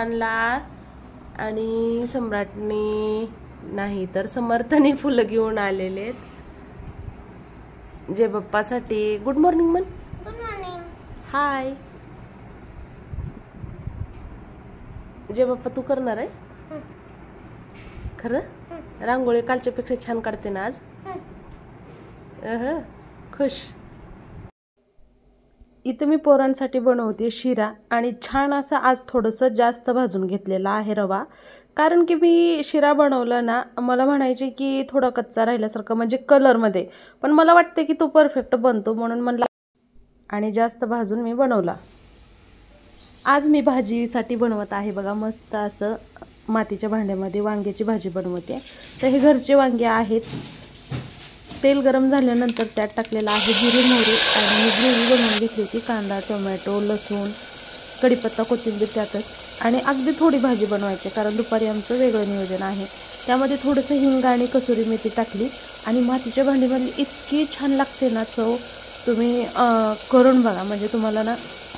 आणला आणि सम्राटने नाही तर समर्थने फुलं घेऊन आलेले आहेत जय बाप्पासाठी. गुड मॉर्निंग म्हण. Good morning. हाय. जय बाप्पा तू करणार आहे खरं? रांगोळी कालच्या पेक्षा छान काढते ना आज. खुश. इथं मी पोरांसाठी बनवते शिरा आणि छान असं आज थोडंसं जास्त भाजून घेतलेला आहे रवा. कारण की मी शिरा बनवला ना, मला म्हणायचे की थोडा कच्चा राहिल्यासारखं म्हणजे कलरमध्ये, पण मला वाटते की तो परफेक्ट बनतो म्हणून म्हणला आणि जास्त भाजून मी बनवला. आज मी भाजीसाठी बनवत आहे बघा, मस्त असं मातीच्या भांड्यामध्ये वांग्याची भाजी बनवते. तर हे घरचे वांगे आहेत. तेल गरम झाल्यानंतर त्यात टाकलेलं आहे जिरे मोहरी आणि मी ग्रेव्ही बनवून घेतली होती. कांदा, टोमॅटो, लसूण, कढीपत्ता, कोथिंबीर त्यातच. आणि अगदी थोडी भाजी बनवायची कारण दुपारी आमचं वेगळं नियोजन आहे. त्यामध्ये थोडंसं हिंग आणि कसुरी मेथी टाकली आणि मातीच्या भांडीमध्ये इतकी छान लागते ना चव. तुम्ही करून बघा, म्हणजे तुम्हाला ना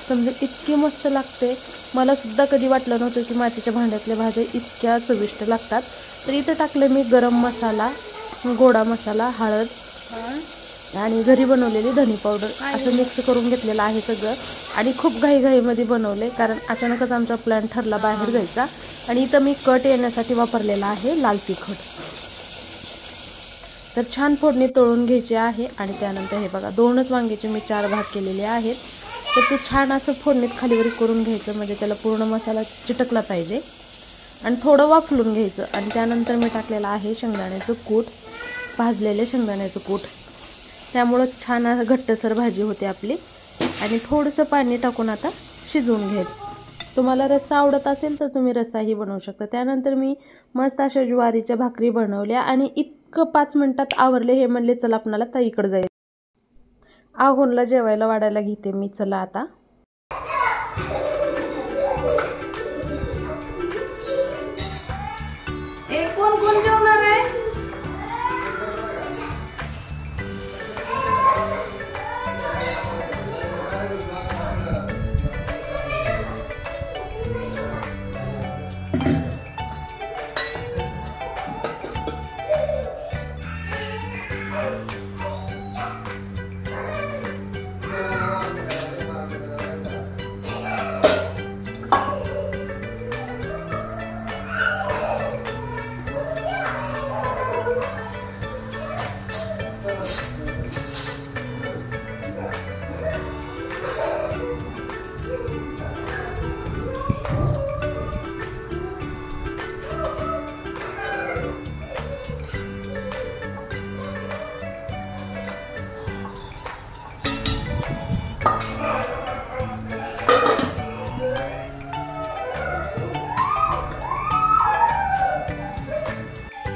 समजा इतकी मस्त लागते. मला सुद्धा कधी वाटलं नव्हतं की मातीच्या भांड्यातल्या भाज्या इतक्या चविष्ट लागतात. तर इथं टाकलं मी गरम मसाला, गोडा मसाला, हळद आणि घरी बनवलेली धनी पावडर असं मिक्स करून घेतलेलं आहे सगळं. आणि खूप घाईघाईमध्ये बनवले कारण अचानकच आमचा प्लॅन ठरला बाहेर जायचा. आणि इथं मी कट येण्यासाठी वापरलेला आहे लाल तिखट. तर छान फोडणी तळून घ्यायची आहे. आणि त्यानंतर हे बघा, 2च वांग्याचे मी 4 भाग केलेले आहेत. तर ते छान असं फोडणीत खालीवरी करून घ्यायचं, म्हणजे त्याला पूर्ण मसाला चिटकला पाहिजे. आणि थोडं वाफलून घ्यायचं. आणि त्यानंतर मी टाकलेलं आहे शेंगदाण्याचं कूट, भाजलेले शेंगदाण्याचं कूट. त्यामुळं छान घट्टसर भाजी होते आपली. आणि थोडंसं पाणी टाकून आता शिजवून घ्यायचं. तुम्हाला रस्सा आवडत असेल तर तुम्ही रस्साही बनवू शकता. त्यानंतर मी मस्त अशा ज्वारीच्या भाकरी बनवल्या आणि इतकं 5 मिनिटात आवरले. हे म्हणले चला आपणाला ताईकडे जायचं. आहोनला जेवायला वाढायला घेते मी. चला आता. कोण कोण जेवणार आहे?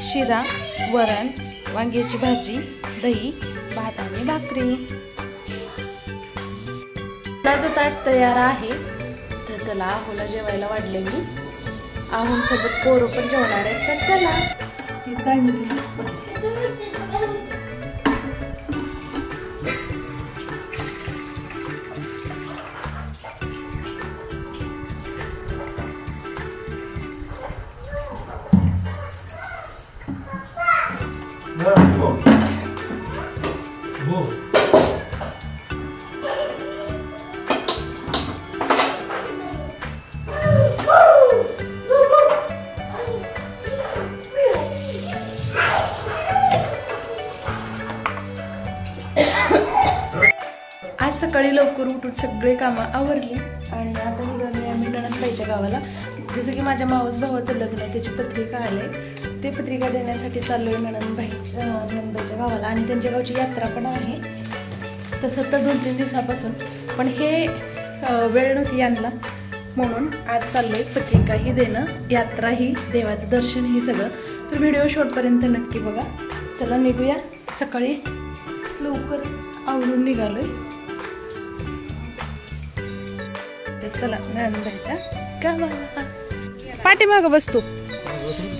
शिरा, वरण, वांग्याची भाजी, दही, भात आणि भाकरी. माझं ताट तयार आहे. तर चला, आहोला जेवायला वाढले मी. आहोन सोबत पोरं पण जेवणार आहेत. तर चला. हे चाळणीतली आज सकाळी लवकर उठून सगळे कामं आवरली आणि आता निघाली आम्ही नणंदबाईच्या गावाला. जसं की माझ्या मावस भावाचं लग्न आहे, त्याची पत्रिका आले. ते पत्रिका देण्यासाठी चाललोय नणंदबाईच्या गावाला. आणि त्यांच्या गावची यात्रा पण आहे तसं तर 2-3 दिवसापासून, पण हे वेळ नव्हती यांना म्हणून आज चाललोय पत्रिकाही देणं, यात्राही, देवाचं दर्शनही सगळं. तर व्हिडिओ शेवटपर्यंत नक्की बघा. चला निघूया. सकाळी लवकर आवरून निघालोय. चला नणंदबाईच्या गावाला. पाठीमागं बस तू.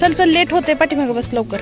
चल चल, लेट होते. पाठीमागं बस लवकर.